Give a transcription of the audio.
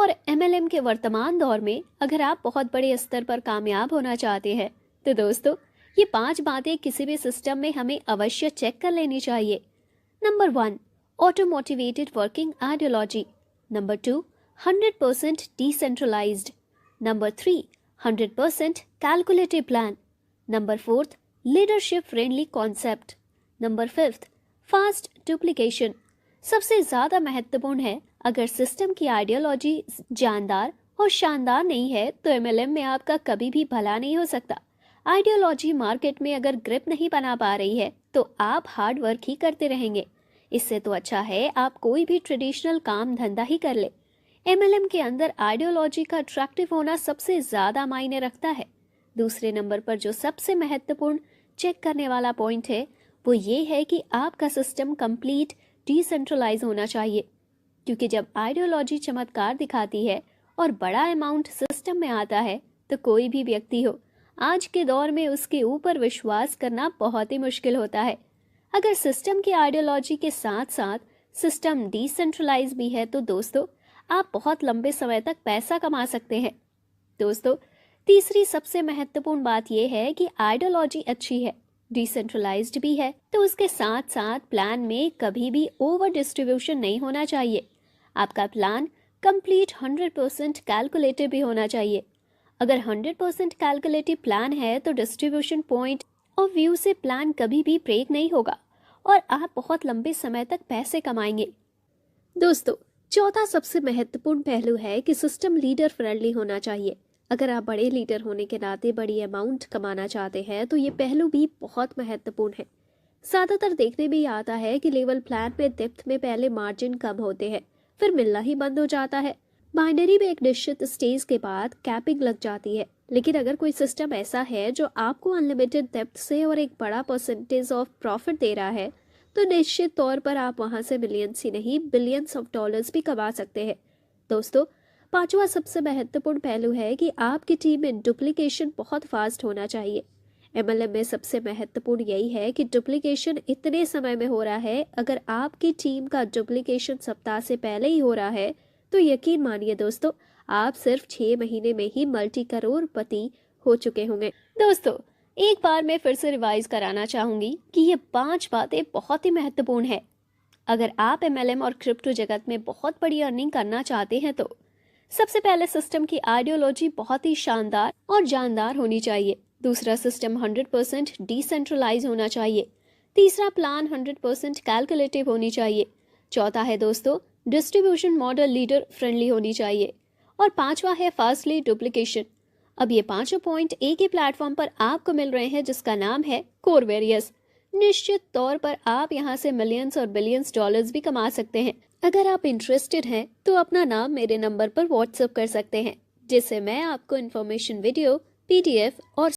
और एमएलएम के वर्तमान दौर में अगर आप बहुत बड़े स्तर पर कामयाब होना चाहते हैं तो दोस्तों ये 5 बातें किसी भी सिस्टम में हमें अवश्य चेक कर लेनी चाहिए। Number 1, auto motivated working ideology. Number 2, 100% decentralized. Number 3, 100% calculative plan. Number 4, leadership friendly concept. Number 5, fast duplication. सबसे ज़्यादा महत्वपूर्ण है, अगर सिस्टम की आइडियोलॉजी जानदार और शानदार नहीं है तो एमएलएम में आपका कभी भी भला नहीं हो सकता। आइडियोलॉजी मार्केट में अगर ग्रिप नहीं बना पा रही है तो आप हार्ड वर्क ही करते रहेंगे। इससे तो अच्छा है आप कोई भी ट्रेडिशनल काम धंधा ही कर ले। एमएलएम के अंदर आइडियोलॉजी का अट्रैक्टिव होना सबसे ज़्यादा मायने रखता है। दूसरे नंबर पर जो सबसे महत्वपूर्ण चेक करने वाला पॉइंट है वो ये है कि आपका सिस्टम कंप्लीट डिसेंट्रलाइज होना चाहिए, क्योंकि जब आइडियोलॉजी चमत्कार दिखाती है और बड़ा अमाउंट सिस्टम में आता है तो कोई भी व्यक्ति हो आज के दौर में उसके ऊपर विश्वास करना बहुत ही मुश्किल होता है। अगर सिस्टम की आइडियोलॉजी के साथ साथ सिस्टम डिसेंट्रलाइज भी है तो दोस्तों आप बहुत लंबे समय तक पैसा कमा सकते हैं। दोस्तों तीसरी सबसे महत्वपूर्ण बात यह है कि आइडियोलॉजी अच्छी है, डिसेंट्रलाइज्ड भी है, तो उसके साथ साथ प्लान में कभी भी ओवर डिस्ट्रीब्यूशन नहीं होना चाहिए। आपका प्लान कंप्लीट 100% कैलकुलेटिव भी होना चाहिए। अगर 100% कैलकुलेटिव प्लान है तो डिस्ट्रीब्यूशन पॉइंट और व्यू से प्लान कभी भी ब्रेक नहीं होगा और आप बहुत लंबे समय तक पैसे कमाएंगे। दोस्तों चौथा सबसे महत्वपूर्ण पहलू है कि सिस्टम लीडर फ्रेंडली होना चाहिए। अगर आप बड़े लीडर होने के नाते बड़ी अमाउंट कमाना चाहते हैं तो ये पहलू भी बहुत महत्वपूर्ण है। ज़्यादातर देखने में आता है कि लेवल प्लान में डेप्थ में पहले मार्जिन कम होते हैं, फिर मिलना ही बंद हो जाता है। बाइनरी में एक निश्चित स्टेज के बाद कैपिंग लग जाती है। लेकिन अगर कोई सिस्टम ऐसा है जो आपको अनलिमिटेड डेप्थ से और एक बड़ा परसेंटेज ऑफ प्रॉफिट दे रहा है तो निश्चित तौर पर आप वहां से मिलियंस ही नहीं बिलियंस ऑफ डॉलर्स भी कमा सकते हैं। दोस्तों पांचवा सबसे महत्वपूर्ण पहलू है कि आपकी टीम में डुप्लीकेशन बहुत फास्ट होना चाहिए। एमएलएम में सबसे महत्वपूर्ण यही है कि डुप्लीकेशन इतने समय में हो रहा है। अगर आपकी टीम का डुप्लीकेशन सप्ताह से पहले ही हो रहा है तो यकीन मानिए दोस्तों आप सिर्फ 6 महीने में ही मल्टी करोड़पति हो चुके होंगे। दोस्तों एक बार मैं फिर से रिवाइज कराना चाहूंगी कि ये 5 बातें बहुत ही महत्वपूर्ण है। अगर आप एमएलएम और क्रिप्टो जगत में बहुत बड़ी अर्निंग करना चाहते हैं तो सबसे पहले सिस्टम की आइडियोलॉजी बहुत ही शानदार और जानदार होनी चाहिए। दूसरा सिस्टम 100% डिसेंट्रलाइज होना चाहिए। तीसरा प्लान 100% कैलकुलेटिव होनी चाहिए। चौथा है दोस्तों डिस्ट्रीब्यूशन मॉडल लीडर फ्रेंडली होनी चाहिए। और पांचवा है फास्टली डुप्लीकेशन। अब ये पांचों पॉइंट एक ही प्लेटफॉर्म पर आपको मिल रहे हैं जिसका नाम है कोरवेरियस। निश्चित तौर पर आप यहाँ से मिलियंस और बिलियंस डॉलर्स भी कमा सकते हैं। अगर आप इंटरेस्टेड हैं तो अपना नाम मेरे नंबर पर व्हाट्सएप कर सकते हैं, जिससे मैं आपको इन्फॉर्मेशन वीडियो, पीडीएफ और